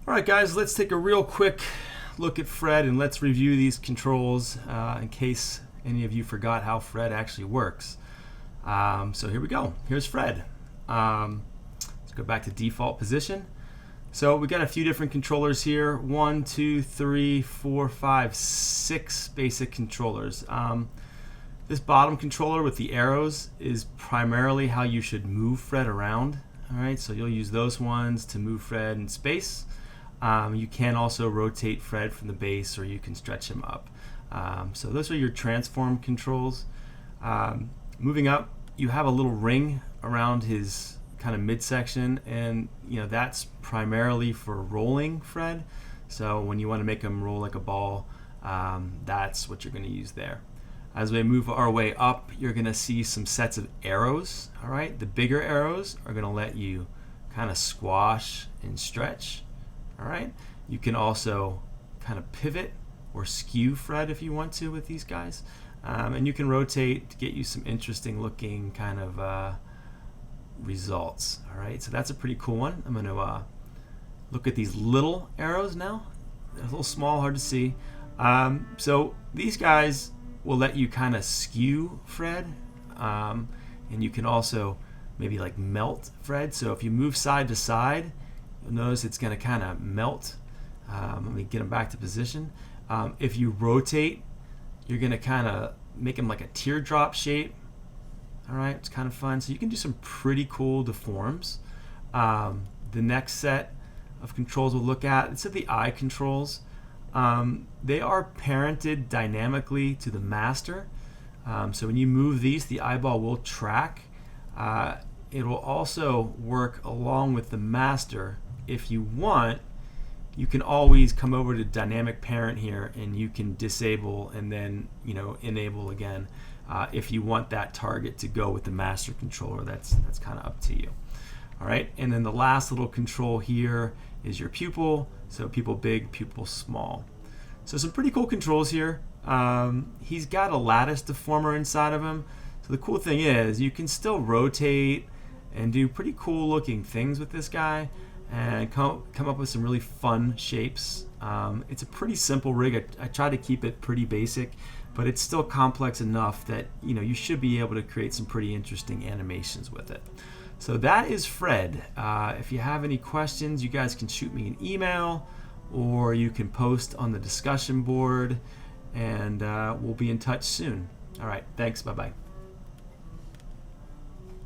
All right, guys, let's take a real quick look at Fred and let's review these controls in case any of you forgot how Fred actually works. So here we go. Here's Fred. Let's go back to default position. So we got a few different controllers here. 1, 2, 3, 4, 5, 6 basic controllers. This bottom controller with the arrows is primarily how you should move Fred around. All right, so you'll use those ones to move Fred in space. You can also rotate Fred from the base, or you can stretch him up. So those are your transform controls. Moving up, you have a little ring around his kind of midsection, and that's primarily for rolling Fred. So when you want to make him roll like a ball, that's what you're going to use there. As we move our way up, you're going to see some sets of arrows. All right, the bigger arrows are going to let you kind of squash and stretch. All right, you can also kind of pivot or skew Fred if you want to with these guys, and you can rotate to get you some interesting looking kind of results. All right, so that's a pretty cool one. I'm going to look at these little arrows now. They're a little small, hard to see. So these guys will let you kind of skew Fred, and you can also maybe like melt Fred. So if you move side to side, you'll notice it's going to kind of melt. Let me get him back to position. If you rotate, you're going to kind of make him like a teardrop shape. All right, it's kind of fun. So you can do some pretty cool deforms. The next set of controls we'll look at, it's the eye controls. They are parented dynamically to the master. So when you move these, the eyeball will track. It will also work along with the master. If you want, you can always come over to dynamic parent here, and you can disable and then enable again if you want that target to go with the master controller. That's kind of up to you. All right, and then the last little control here is your pupil. So pupil big, pupil small. So some pretty cool controls here. He's got a lattice deformer inside of him. So the cool thing is you can still rotate and do pretty cool looking things with this guy and come up with some really fun shapes. It's a pretty simple rig. I try to keep it pretty basic, but it's still complex enough that you should be able to create some pretty interesting animations with it. So that is Fred. If you have any questions, you guys can shoot me an email, or you can post on the discussion board, and we'll be in touch soon. All right, thanks, bye-bye.